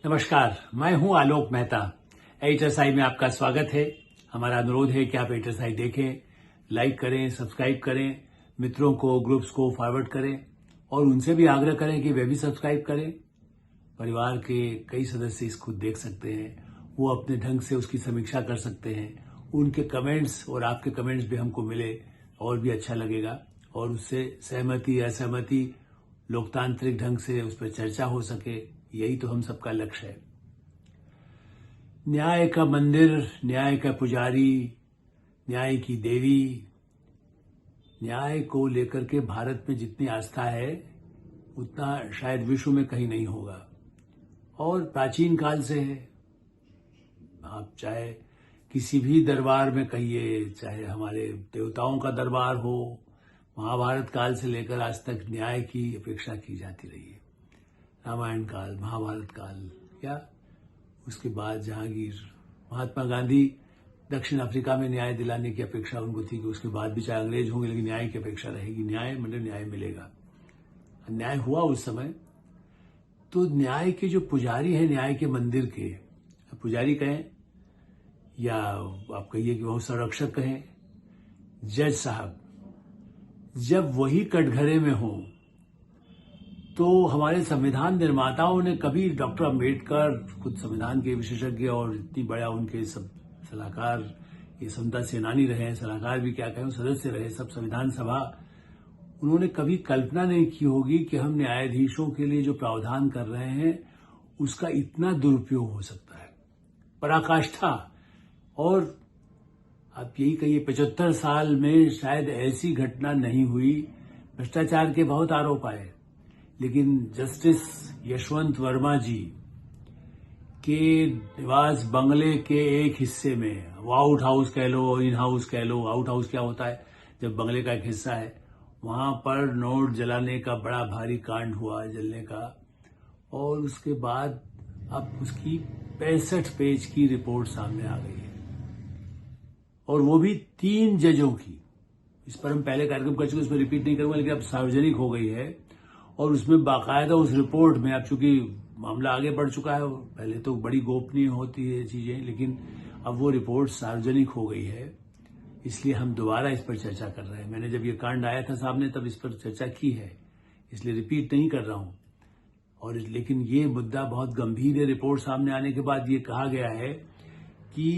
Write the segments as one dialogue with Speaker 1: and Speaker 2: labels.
Speaker 1: नमस्कार, मैं हूं आलोक मेहता। एचएसआई में आपका स्वागत है। हमारा अनुरोध है कि आप एचएसआई देखें, लाइक करें, सब्सक्राइब करें, मित्रों को, ग्रुप्स को फॉरवर्ड करें और उनसे भी आग्रह करें कि वे भी सब्सक्राइब करें। परिवार के कई सदस्य इसको देख सकते हैं, वो अपने ढंग से उसकी समीक्षा कर सकते हैं। उनके कमेंट्स और आपके कमेंट्स भी हमको मिले और भी अच्छा लगेगा और उससे सहमति असहमति लोकतांत्रिक ढंग से उस पर चर्चा हो सके। यही तो हम सबका लक्ष्य है। न्याय का मंदिर, न्याय का पुजारी, न्याय की देवी, न्याय को लेकर के भारत में जितनी आस्था है उतना शायद विश्व में कहीं नहीं होगा और प्राचीन काल से है। आप चाहे किसी भी दरबार में कहिए, चाहे हमारे देवताओं का दरबार हो, महाभारत काल से लेकर आज तक न्याय की अपेक्षा की जाती रही है। रामायण काल, महाभारत काल या उसके बाद जहांगीर, महात्मा गांधी दक्षिण अफ्रीका में न्याय दिलाने की अपेक्षा उनको थी कि उसके बाद भी चाहे अंग्रेज होंगे लेकिन न्याय की अपेक्षा रहेगी। न्याय मतलब न्याय मिलेगा। अन्याय हुआ उस समय, तो न्याय के जो पुजारी हैं, न्याय के मंदिर के पुजारी कहें या आप कहिए कि वो संरक्षक कहें, जज साहब, जब वही कटघरे में हो तो हमारे संविधान निर्माताओं ने कभी डॉक्टर अंबेडकर खुद संविधान के विशेषज्ञ और इतनी बड़ा उनके सब सलाहकार, ये समता सेनानी रहे, सलाहकार भी क्या कहें, सदस्य रहे सब संविधान सभा, उन्होंने कभी कल्पना नहीं की होगी कि हम न्यायाधीशों के लिए जो प्रावधान कर रहे हैं उसका इतना दुरुपयोग हो सकता है। पराकाष्ठा। और आप यही कहिए 75 साल में शायद ऐसी घटना नहीं हुई। भ्रष्टाचार के बहुत आरोप आए, लेकिन जस्टिस यशवंत वर्मा जी के निवास बंगले के एक हिस्से में, वो आउट हाउस कह लो, इन हाउस कह लो, आउट हाउस क्या होता है जब बंगले का एक हिस्सा है, वहां पर नोट जलाने का बड़ा भारी कांड हुआ, जलने का। और उसके बाद अब उसकी 65 पेज की रिपोर्ट सामने आ गई है और वो भी 3 जजों की। इस पर हम पहले कार्यक्रम कर चुके, उसमें रिपीट नहीं करूंगा, लेकिन अब सार्वजनिक हो गई है और उसमें बाकायदा उस रिपोर्ट में, अब चूंकि मामला आगे बढ़ चुका है, पहले तो बड़ी गोपनीय होती है चीजें, लेकिन अब वो रिपोर्ट सार्वजनिक हो गई है, इसलिए हम दोबारा इस पर चर्चा कर रहे हैं। मैंने जब ये कांड आया था सामने तब इस पर चर्चा की है, इसलिए रिपीट नहीं कर रहा हूं। और लेकिन ये मुद्दा बहुत गंभीर है। रिपोर्ट सामने आने के बाद ये कहा गया है कि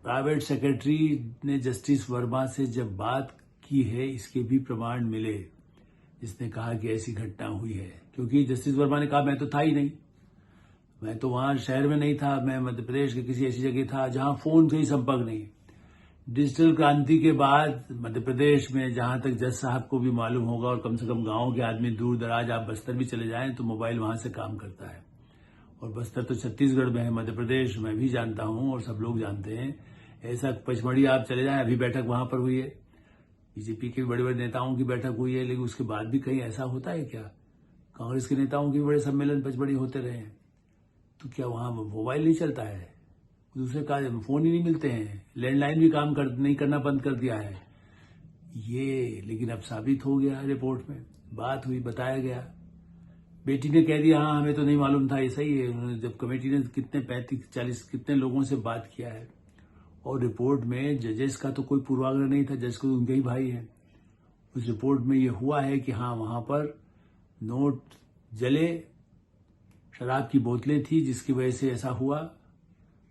Speaker 1: प्राइवेट सेक्रेटरी ने जस्टिस वर्मा से जब बात की है, इसके भी प्रमाण मिले, जिसने कहा कि ऐसी घटना हुई है। क्योंकि जस्टिस वर्मा ने कहा मैं तो था ही नहीं, मैं तो वहां शहर में नहीं था, मैं मध्य प्रदेश के किसी ऐसी जगह था जहां फोन से ही संपर्क नहीं। डिजिटल क्रांति के बाद मध्य प्रदेश में जहां तक जज साहब को भी मालूम होगा, और कम से कम गांव के आदमी, दूर दराज आप बस्तर भी चले जाएं तो मोबाइल वहां से काम करता है। और बस्तर तो छत्तीसगढ़ में है, मध्य प्रदेश मैं भी जानता हूं और सब लोग जानते हैं। ऐसा पचमढ़ी आप चले जाएं, अभी बैठक वहां पर हुई है, बीजेपी के बड़े बड़े नेताओं की बैठक हुई है, लेकिन उसके बाद भी कहीं ऐसा होता है क्या? कांग्रेस के नेताओं के बड़े सम्मेलन पचमढ़ी होते रहे हैं, तो क्या वहां मोबाइल नहीं चलता है? दूसरे का फोन ही नहीं मिलते हैं, लैंडलाइन भी काम नहीं करना बंद कर दिया है ये। लेकिन अब साबित हो गया, रिपोर्ट में बात हुई, बताया गया। बेटी ने कह दिया हाँ हमें तो नहीं मालूम था। ऐसा ही है, उन्होंने जब कमेटी ने कितने 35-40 कितने लोगों से बात किया है, और रिपोर्ट में जजेस का तो कोई पूर्वाग्रह नहीं था, जज को उनके ही भाई हैं। उस रिपोर्ट में ये हुआ है कि हाँ वहां पर नोट जले, शराब की बोतलें थी, जिसकी वजह से ऐसा हुआ।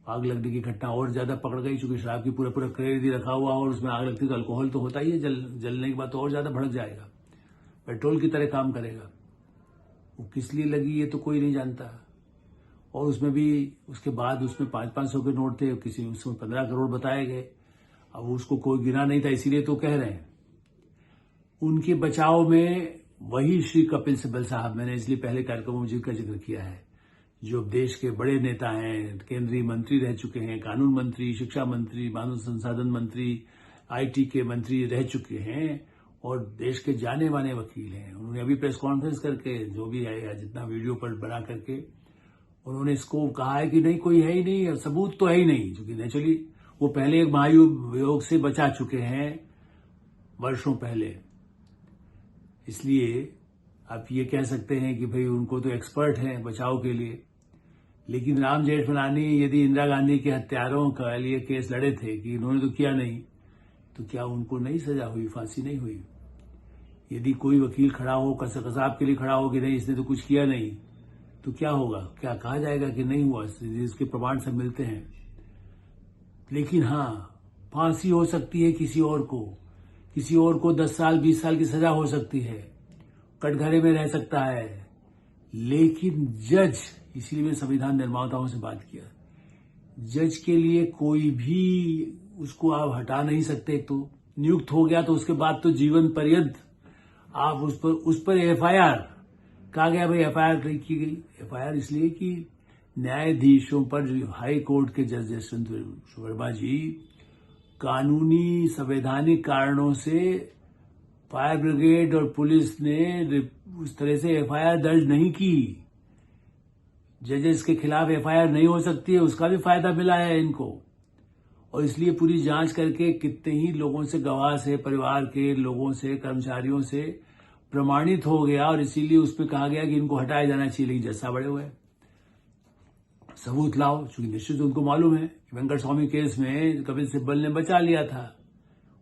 Speaker 1: आग लगने की घटना और ज्यादा पकड़ गई, चूंकि शराब की पूरा पूरा क्रेट ही रखा हुआ और उसमें आग लगती तो अल्कोहल तो होता ही है, जलने के बाद तो और ज्यादा भड़क जाएगा, पेट्रोल की तरह काम करेगा। वो किस लिए लगी ये तो कोई नहीं जानता। और उसमें भी उसके बाद उसमें 500-500 के नोट थे, किसी उसमें 15 करोड़ बताए गए। अब उसको कोई गिना नहीं था, इसीलिए तो कह रहे हैं। उनके बचाव में वही श्री कपिल सिब्बल साहब, मैंने इसलिए पहले कार्यक्रमों में जिनका जिक्र किया है, जो देश के बड़े नेता हैं, केंद्रीय मंत्री रह चुके हैं, कानून मंत्री, शिक्षा मंत्री, मानव संसाधन मंत्री, आईटी के मंत्री रह चुके हैं और देश के जाने माने वकील हैं। उन्होंने अभी प्रेस कॉन्फ्रेंस करके, जो भी आया जितना वीडियो पर बना करके, उन्होंने इसको कहा है कि नहीं कोई है ही नहीं, सबूत तो है ही नहीं। क्योंकि नेचुरली वो पहले एक महाभियोग से बचा चुके हैं वर्षों पहले, इसलिए आप ये कह सकते हैं कि भाई उनको तो एक्सपर्ट हैं बचाव के लिए। लेकिन राम जेठमलानी यदि इंदिरा गांधी के हत्यारों का लिए केस लड़े थे कि इन्होंने तो किया नहीं, तो क्या उनको नहीं सजा हुई, फांसी नहीं हुई? यदि कोई वकील खड़ा हो कसाब के लिए खड़ा हो कि नहीं इसने तो कुछ किया नहीं, तो क्या होगा? क्या कहा जाएगा कि नहीं हुआ? इसके प्रमाण सब मिलते हैं। लेकिन हाँ, फांसी हो सकती है किसी और को 10 साल 20 साल की सजा हो सकती है, कटघरे में रह सकता है। लेकिन जज, इसीलिए मैंने संविधान निर्माताओं से बात किया, जज के लिए कोई भी उसको आप हटा नहीं सकते। तो नियुक्त हो गया तो उसके बाद तो जीवन पर्यंत आप उस पर एफआईआर, कहा गया भाई एफआईआर नहीं की गई। एफआईआर इसलिए कि न्यायाधीशों पर, हाई कोर्ट के जज यशवंत वर्मा जी कानूनी संवैधानिक कारणों से फायर ब्रिगेड और पुलिस ने उस तरह से एफआईआर दर्ज नहीं की। जजेस के खिलाफ एफआईआर नहीं हो सकती है, उसका भी फायदा मिला है इनको। और इसलिए पूरी जांच करके कितने ही लोगों से, गवाह से, परिवार के लोगों से, कर्मचारियों से प्रमाणित हो गया और इसीलिए उसमें कहा गया कि इनको हटाया जाना चाहिए। लेकिन जज साहब बड़े हुए, सबूत लाओ, चूंकि निश्चित उनको मालूम है कि वेंकट स्वामी केस में कपिल सिब्बल ने बचा लिया था,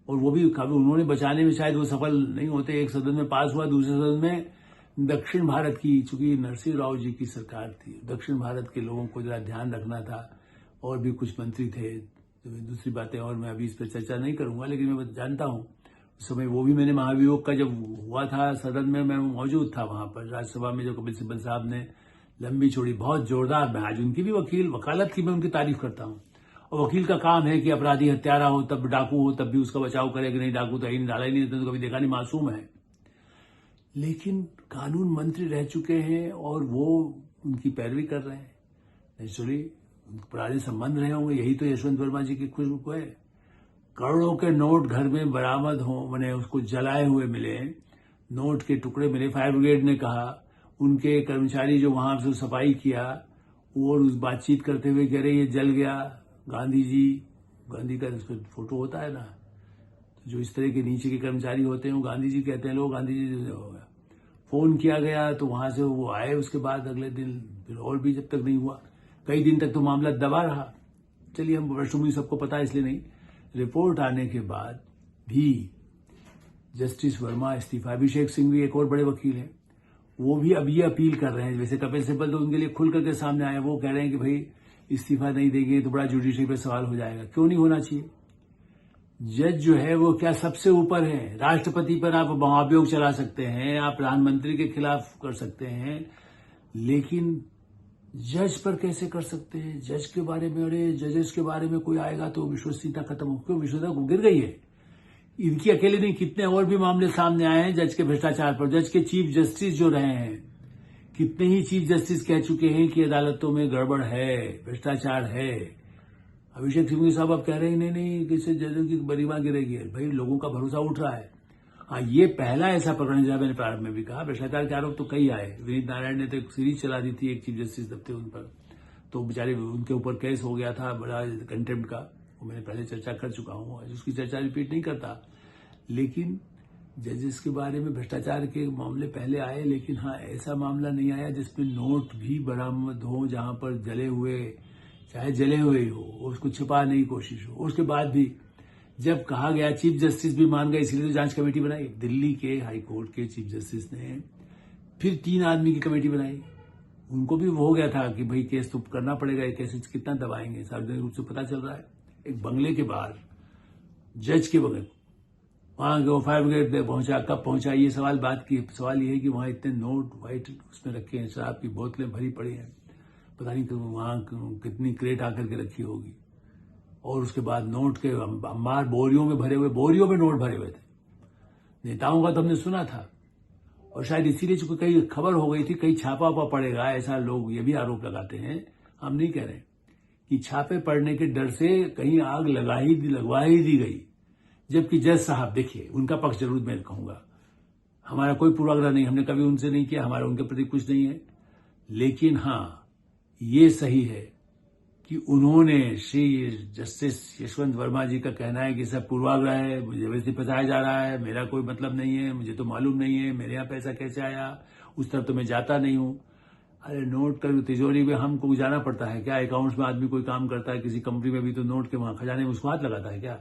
Speaker 1: और वो भी कभी उन्होंने बचाने में शायद वो सफल नहीं होते। एक सदन में पास हुआ, दूसरे सदन में दक्षिण भारत की, चूंकि नरसिंह राव जी की सरकार थी, दक्षिण भारत के लोगों को जरा ध्यान रखना था, और भी कुछ मंत्री थे। तो दूसरी बातें और मैं अभी इस पर चर्चा नहीं करूंगा, लेकिन मैं जानता हूं उस समय वो भी मैंने महाभियोग का जब हुआ था सदन में, मैं मौजूद था वहां पर राज्यसभा में, जो कपिल सिब्बल साहब ने लंबी चौड़ी बहुत जोरदार, मैं आज उनकी भी वकालत की मैं उनकी तारीफ करता हूं। और वकील का काम है कि अपराधी हत्यारा हो, तब डाकू हो, तब भी उसका बचाव करे कि नहीं डाकू तो ही डाला ही नहीं, तो कभी देखा नहीं, मासूम है। लेकिन कानून मंत्री रह चुके हैं और वो उनकी पैरवी कर रहे हैं। नेचुरली पुराने संबंध रहे होंगे, यही तो यशवंत वर्मा जी की खुशबू को है। करोड़ों के नोट घर में बरामद हो, मैंने उसको जलाए हुए मिले, नोट के टुकड़े मिले। फायर ब्रिगेड ने कहा, उनके कर्मचारी जो वहां से सफाई किया, और उस बातचीत करते हुए कह रहे ये जल गया। गांधी का फोटो होता है ना, जो इस तरह के नीचे के कर्मचारी होते हैं वो गांधी जी कहते हैं लोग, गांधी जी हो गया। फोन किया गया तो वहां से वो आए, उसके बाद अगले दिन फिर और भी जब तक नहीं हुआ, कई दिन तक तो मामला दबा रहा। चलिए, हम पृष्ठभूमि सबको पता है इसलिए नहीं। रिपोर्ट आने के बाद भी जस्टिस वर्मा इस्तीफा, अभिषेक सिंह भी एक और बड़े वकील हैं, वो भी अब ये अपील कर रहे हैं। वैसे कपिल सिब्बल तो उनके लिए खुल करके सामने आए, वो कह रहे हैं कि भाई इस्तीफा नहीं देंगे तो बड़ा जुडिशरी पे सवाल हो जाएगा। क्यों नहीं होना चाहिए? जज जो है वो क्या सबसे ऊपर है? राष्ट्रपति पर आप महाभियोग चला सकते हैं, आप प्रधानमंत्री के खिलाफ कर सकते हैं, लेकिन जज पर कैसे कर सकते हैं? जज के बारे में, अरे जजेस के बारे में कोई आएगा तो विश्वसनीयता खत्म हो। क्यों? विश्वसनीयता गिर गई है। इनकी अकेले नहीं, कितने और भी मामले सामने आए हैं जज के भ्रष्टाचार पर। जज के चीफ जस्टिस जो रहे हैं, कितने ही चीफ जस्टिस कह चुके हैं कि अदालतों में गड़बड़ है, भ्रष्टाचार है। अभिषेक सिंह साहब अब कह रहे हैं नहीं, किसी जजों की गरिमा गिरेगी। भाई, लोगों का भरोसा उठ रहा है। हाँ, ये पहला ऐसा प्रकरण, जहां मैंने प्रारंभ में भी कहा, भ्रष्टाचार के आरोप तो कई आए। विनीत नारायण ने तो एक सीरीज चला दी थी, एक चीफ जस्टिस तब थे उन पर, तो बेचारे उनके ऊपर केस हो गया था बड़ा कंटेम्प्ट का, वो मैंने पहले चर्चा कर चुका हूं, उसकी चर्चा रिपीट नहीं करता। लेकिन जजेस के बारे में भ्रष्टाचार के मामले पहले आए, लेकिन हाँ, ऐसा मामला नहीं आया जिसमें नोट भी बरामद हो, जहां पर जले हुए, चाहे जले हुए हो, उसको छिपाने की कोशिश हो। उसके बाद भी जब कहा गया, चीफ जस्टिस भी मान गए, इसलिए तो जांच कमेटी बनाई। दिल्ली के हाई कोर्ट के चीफ जस्टिस ने फिर 3 आदमी की कमेटी बनाई। उनको भी हो गया था कि भाई केस तो करना पड़ेगा, केस कितना दबाएंगे, सार्वजनिक रूप से पता चल रहा है। एक बंगले के बाहर, जज के बगल, वहां फायर ब्रिगेड पहुंचा, कब पहुंचा, ये सवाल ये है कि वहां इतने नोट व्हाइट उसमें रखे हैं, शराब की बोतलें भरी पड़ी हैं, पता नहीं तो वहां कितनी क्रेट आकर के रखी होगी। और उसके बाद नोट के अंबार बोरियों में भरे हुए, बोरियों में नोट भरे हुए थे। नेताओं का तो हमने सुना था, और शायद इसीलिए चूंकि कई खबर हो गई थी, कहीं छापा वापा पड़ेगा, ऐसा लोग ये भी आरोप लगाते हैं। हम नहीं कह रहे कि छापे पड़ने के डर से कहीं आग लगवा ही दी गई। जबकि जज साहब, देखिए, उनका पक्ष जरूर मैं कहूंगा, हमारा कोई पूर्वाग्रह नहीं, हमने कभी उनसे नहीं किया, हमारा उनके प्रति कुछ नहीं है। लेकिन हाँ, ये सही है कि उन्होंने, श्री जस्टिस यशवंत वर्मा जी का कहना है कि सब पूर्वाग्रह है, मुझे वैसे फंसाया जा रहा है, मेरा कोई मतलब नहीं है, मुझे तो मालूम नहीं है, मेरे यहाँ पैसा कैसे आया, उस तरफ तो मैं जाता नहीं हूं। अरे नोट का तिजोरी में हमको जाना पड़ता है क्या? अकाउंट्स में आदमी कोई काम करता है किसी कंपनी में भी तो नोट के वहां खजाने में उसको हाथ लगाता है क्या?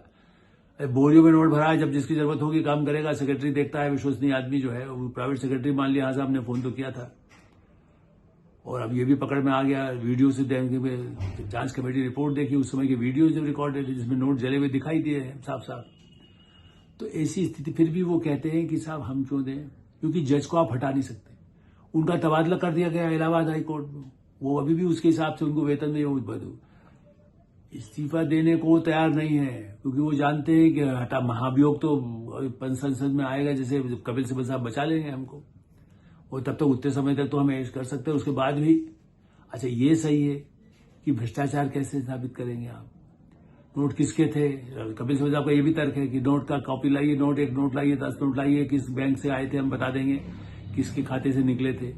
Speaker 1: अरे बोरियों में नोट भरा है, जब जिसकी जरूरत होगी काम करेगा। सेक्रेटरी देखता है, विश्वसनीय आदमी जो है वो प्राइवेट सेक्रेटरी मान लिया, हाँ साहब ने फोन तो किया था। और अब ये भी पकड़ में आ गया, वीडियो से जांच कमेटी रिपोर्ट देखी, उस समय की वीडियो जो रिकॉर्ड है जिसमें नोट जले हुए दिखाई दिए हैं साफ साफ। तो ऐसी स्थिति फिर भी वो कहते हैं कि साहब हम क्यों दें, क्योंकि जज को आप हटा नहीं सकते। उनका तबादला कर दिया गया इलाहाबाद हाई कोर्ट में, वो अभी भी उसके हिसाब से उनको वेतन नहीं, इस्तीफा देने को तैयार नहीं है, क्योंकि वो जानते हैं कि हटा महाभियोग तो संसद में आएगा, जैसे कपिल सिब्बल साहब बचा लेंगे हमको, और तब तक उतने समय तक तो हम ऐश कर सकते हैं, उसके बाद भी। अच्छा ये सही है कि भ्रष्टाचार कैसे स्थापित करेंगे आप? नोट किसके थे? कपिल सिब्बल साहब का ये भी तर्क है कि नोट का कॉपी लाइए, नोट एक नोट लाइए, 10 नोट लाइए, किस बैंक से आए थे हम बता देंगे, किसके खाते से निकले थे।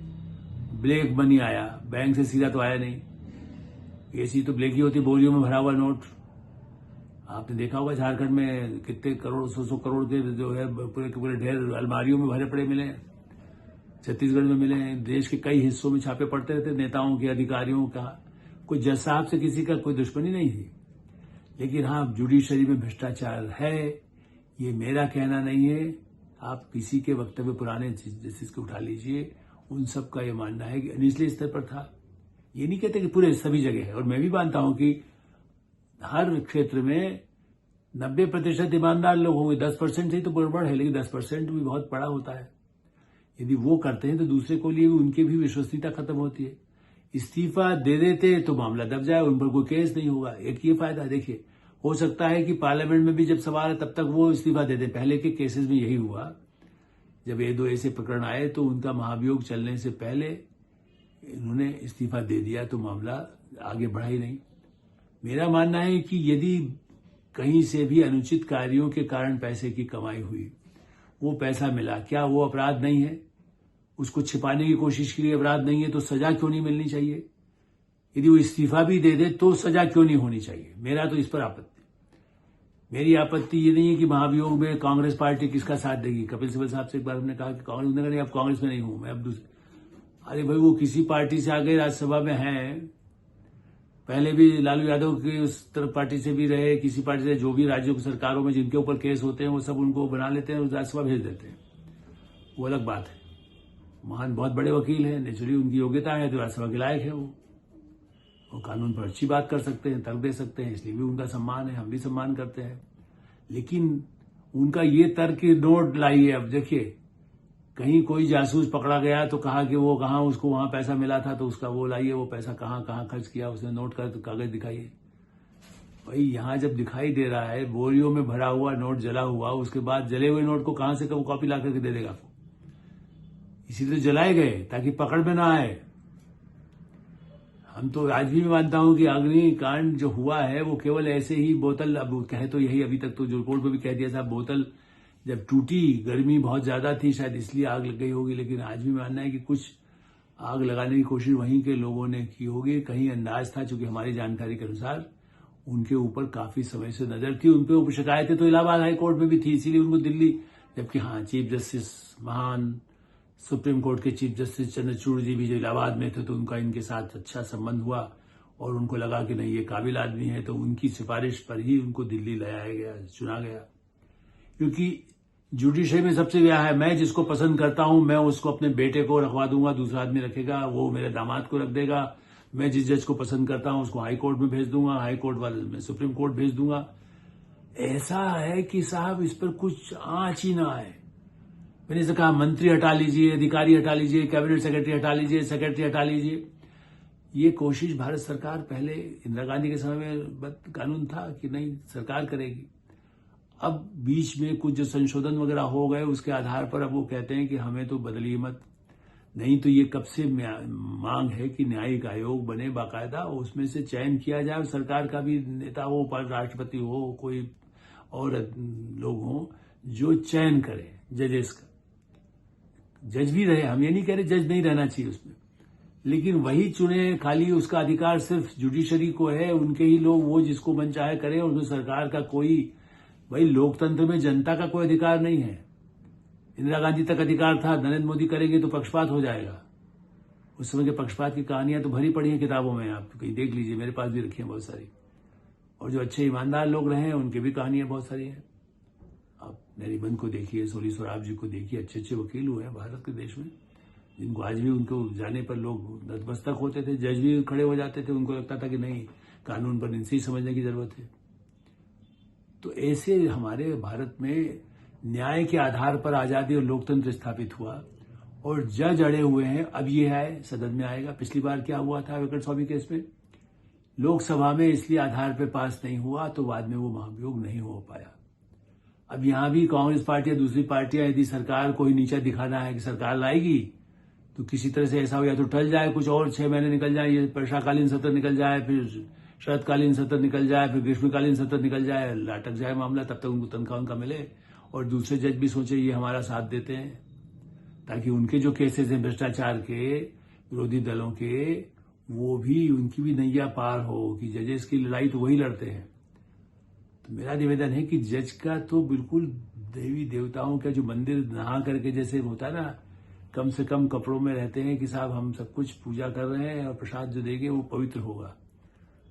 Speaker 1: ब्लैक मनी आया, बैंक से सीधा तो आया नहीं, ऐसी तो ब्लैक ही होती, बोरियों में भरा हुआ नोट। आपने देखा होगा झारखंड में कितने करोड़, 100 करोड़ के जो है पूरे के पूरे ढेर अलमारियों में भरे पड़े मिले हैं, छत्तीसगढ़ में मिले हैं। देश के कई हिस्सों में छापे पड़ते रहते नेताओं के, अधिकारियों का। कोई जज साहब से किसी का कोई दुश्मनी नहीं थी, लेकिन हाँ जुडिशरी में भ्रष्टाचार है, ये मेरा कहना नहीं है। आप किसी के वक्तव्य पुराने जस्टिस को उठा लीजिए, उन सब का ये मानना है कि निचले स्तर पर था। ये नहीं कहते कि पूरे सभी जगह है, और मैं भी मानता हूं कि हर क्षेत्र में 90% ईमानदार लोग होंगे, 10% से ही तो गड़बड़ है, लेकिन 10% भी बहुत बड़ा होता है। यदि वो करते हैं तो दूसरे को लिए उनकी भी विश्वसनीयता खत्म होती है। इस्तीफा दे देते तो मामला दब जाए, उन पर कोई केस नहीं होगा। एक ये फायदा देखिए, हो सकता है कि पार्लियामेंट में भी जब सवाल है तब तक वो इस्तीफा दे दें। पहले के केसेस में यही हुआ, जब ये दो ऐसे प्रकरण आए तो उनका महाभियोग चलने से पहले इन्होंने इस्तीफा दे दिया, तो मामला आगे बढ़ा ही नहीं। मेरा मानना है कि यदि कहीं से भी अनुचित कार्यों के कारण पैसे की कमाई हुई, वो पैसा मिला, क्या वो अपराध नहीं है? उसको छिपाने की कोशिश की अपराध नहीं है, तो सजा क्यों नहीं मिलनी चाहिए? यदि वो इस्तीफा भी दे दे तो सजा क्यों नहीं होनी चाहिए? मेरा तो इस पर आपत्ति। मेरी आपत्ति ये नहीं है कि महाभियोग में कांग्रेस पार्टी किसका साथ देगी। कपिल सिब्बल साहब से एक बार हमने कहा कि कांग्रेस ने कहा नहीं, अब कांग्रेस में नहीं हूं मैं, अब दूसरे। अरे भाई वो किसी पार्टी से आगे राज्यसभा में हैं, पहले भी लालू यादव की उस तरफ पार्टी से भी रहे, किसी पार्टी से, जो भी राज्यों की सरकारों में जिनके ऊपर केस होते हैं वो सब उनको बना लेते हैं और राज्यसभा भेज देते हैं, वो अलग बात है। महान बहुत बड़े वकील हैं, नेचुरली उनकी योग्यता है तो राज्यसभा के लायक है वो कानून पर अच्छी बात कर सकते हैं, तर्क दे सकते हैं, इसलिए भी उनका सम्मान है, हम भी सम्मान करते हैं। लेकिन उनका ये तर्क नोट लाइए, अब देखिए कहीं कोई जासूस पकड़ा गया तो कहा कि वो कहाँ उसको वहां पैसा मिला था, तो उसका वो लाइए, वो पैसा कहाँ कहाँ खर्च किया उसने, नोट का तो कागज दिखाइए। भाई यहां जब दिखाई दे रहा है बोरियों में भरा हुआ नोट जला हुआ, उसके बाद जले हुए नोट को कहां से वो कॉपी ला करके दे देगा आपको? इसीलिए जलाए गए ताकि पकड़ में ना आए। हम तो आज भी मानता हूं कि अग्निकांड जो हुआ है वो केवल ऐसे ही बोतल, अब कहे तो यही, अभी तक तो जो रिपोर्ट में भी कह दिया था, बोतल जब टूटी, गर्मी बहुत ज्यादा थी शायद इसलिए आग लग गई होगी। लेकिन आज भी मानना है कि कुछ आग लगाने की कोशिश वहीं के लोगों ने की होगी, कहीं अंदाज था, चूंकि हमारी जानकारी के अनुसार उनके ऊपर काफी समय से नजर थी, उनके ऊपर शिकायतें तो इलाहाबाद हाई कोर्ट में भी थी, इसीलिए उनको दिल्ली, जबकि हाँ चीफ जस्टिस, महान सुप्रीम कोर्ट के चीफ जस्टिस चंद्रचूड़ जी भी जो इलाहाबाद में थे, तो उनका इनके साथ अच्छा संबंध हुआ और उनको लगा कि नहीं ये काबिल आदमी है, तो उनकी सिफारिश पर ही उनको दिल्ली लाया गया, चुना गया। क्योंकि जुडिशरी में सबसे यह है, मैं जिसको पसंद करता हूं मैं उसको अपने बेटे को रखवा दूंगा, दूसरा आदमी रखेगा, वो मेरे दामाद को रख देगा। मैं जिस जज को पसंद करता हूं उसको हाई कोर्ट में भेज दूंगा, हाई कोर्ट वाले मैं सुप्रीम कोर्ट भेज दूंगा। ऐसा है कि साहब इस पर कुछ आंच ही ना आए। मैंने से कहा मंत्री हटा लीजिए, अधिकारी हटा लीजिए, कैबिनेट सेक्रेटरी हटा लीजिए, सेक्रेटरी हटा लीजिए। ये कोशिश भारत सरकार, पहले इंदिरा गांधी के समय में कानून था कि नहीं सरकार करेगी। अब बीच में कुछ जो संशोधन वगैरह हो गए उसके आधार पर अब वो कहते हैं कि हमें तो बदलिए मत, नहीं तो ये कब से मांग है कि न्यायिक आयोग बने बाकायदा, उसमें से चयन किया जाए, सरकार का भी नेता हो, राष्ट्रपति हो, कोई और लोग हो जो चयन करे जजेस का। जज भी रहे, हम ये नहीं कह रहे जज नहीं रहना चाहिए उसमें, लेकिन वही चुने, खाली उसका अधिकार सिर्फ जुडिशरी को है, उनके ही लोग, वो जिसको मन चाहे करे, और उसमें सरकार का कोई, भाई लोकतंत्र में जनता का कोई अधिकार नहीं है। इंदिरा गांधी तक अधिकार था, नरेंद्र मोदी करेंगे तो पक्षपात हो जाएगा। उस समय के पक्षपात की कहानियां तो भरी पड़ी हैं किताबों में, आप कहीं देख लीजिए, मेरे पास भी रखी हैं बहुत सारी। और जो अच्छे ईमानदार लोग रहे हैं उनकी भी कहानियां बहुत सारी हैं। आप नरीमन को देखिए, सोली सोराब जी को देखिए, अच्छे अच्छे वकील हुए हैं भारत के देश में, जिनको आज भी उनको जाने पर लोग नतमस्तक होते थे, जज भी खड़े हो जाते थे, उनको लगता था कि नहीं, कानून पर इनसे ही समझने की जरूरत है। तो ऐसे हमारे भारत में न्याय के आधार पर आजादी और लोकतंत्र स्थापित हुआ और जज अड़े हुए हैं। अब ये है, सदन में आएगा। पिछली बार क्या हुआ था वेंकट स्वामी केस में, लोकसभा में इसलिए आधार पर पास नहीं हुआ तो बाद में वो महाभियोग नहीं हो पाया। अब यहां भी कांग्रेस पार्टी या दूसरी पार्टियां यदि सरकार को ही नीचा दिखाना है कि सरकार लाएगी तो किसी तरह से ऐसा हो, या तो टल जाए, कुछ और 6 महीने निकल जाए, ये वर्षाकालीन सत्र निकल जाए, फिर शरतकालीन सत्र निकल जाए, फिर ग्रीष्मकालीन सत्र निकल जाए, लटक जाए मामला, तब तक उनको तनख्वाह उनका मिले और दूसरे जज भी सोचे ये हमारा साथ देते हैं, ताकि उनके जो केसेस हैं भ्रष्टाचार के, विरोधी दलों के, वो भी, उनकी भी नैया पार हो कि जजेस की लड़ाई तो वही लड़ते हैं। तो मेरा निवेदन है कि जज का तो बिल्कुल देवी देवताओं का जो मंदिर नहा करके जैसे होता है ना, कम से कम कपड़ों में रहते हैं कि साहब हम सब कुछ पूजा कर रहे हैं और प्रसाद जो देंगे वो पवित्र होगा।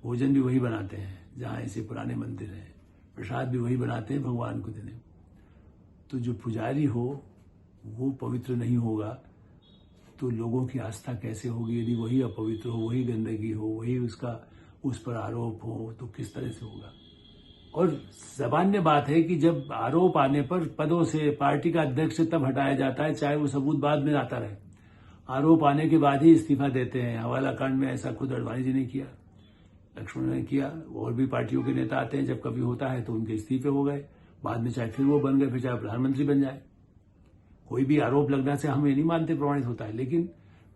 Speaker 1: भोजन भी वही बनाते हैं जहां ऐसे पुराने मंदिर हैं, प्रसाद भी वही बनाते हैं भगवान को देने। तो जो पुजारी हो वो पवित्र नहीं होगा तो लोगों की आस्था कैसे होगी? यदि वही अपवित्र हो, वही गंदगी हो, वही उसका उस पर आरोप हो, तो किस तरह से होगा? और सामान्य बात है कि जब आरोप आने पर पदों से पार्टी का अध्यक्ष तब हटाया जाता है, चाहे वो सबूत बाद में आता रहे। आरोप आने के बाद ही इस्तीफा देते हैं। हवाला कांड में ऐसा खुद अडवाणी जी ने किया, लक्ष्मण ने किया, और भी पार्टियों के नेता आते हैं, जब कभी होता है तो उनके इस्तीफे हो गए, बाद में चाहे फिर वो बन गए, फिर चाहे प्रधानमंत्री बन जाए। कोई भी आरोप लगने से हम ये नहीं मानते प्रमाणित होता है, लेकिन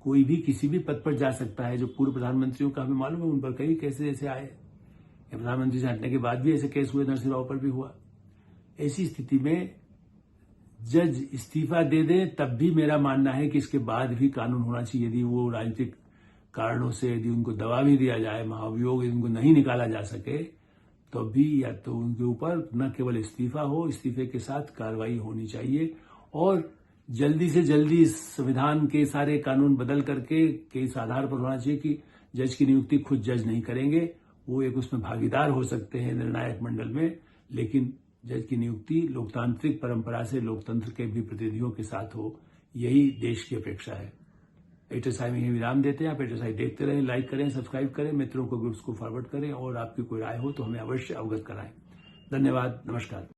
Speaker 1: कोई भी किसी भी पद पर जा सकता है। जो पूर्व प्रधानमंत्रियों का हमें मालूम है, उन पर कई केसेस ऐसे आए, प्रधानमंत्री से हटने के बाद भी ऐसे केस हुए, नरसिंह राव पर भी हुआ। ऐसी स्थिति में जज इस्तीफा दे दे तब भी मेरा मानना है कि इसके बाद भी कानून होना चाहिए। यदि वो राजनीतिक कारणों से यदि उनको दबा भी दिया जाए, महाभियोग उनको नहीं निकाला जा सके, तो भी या तो उनके ऊपर न केवल इस्तीफा हो, इस्तीफे के साथ कार्रवाई होनी चाहिए और जल्दी से जल्दी संविधान के सारे कानून बदल करके इस आधार पर होना चाहिए कि जज की नियुक्ति खुद जज नहीं करेंगे, वो एक उसमें भागीदार हो सकते हैं निर्णायक मंडल में, लेकिन जज की नियुक्ति लोकतांत्रिक परंपरा से लोकतंत्र के भी प्रतिनिधियों के साथ हो। यही देश की अपेक्षा है। एटरसाई में यही विराम देते हैं। आप एटरसाई देखते रहें, लाइक करें, सब्सक्राइब करें, मित्रों को, ग्रुप्स को फॉरवर्ड करें और आपकी कोई राय हो तो हमें अवश्य अवगत कराएं। धन्यवाद, नमस्कार।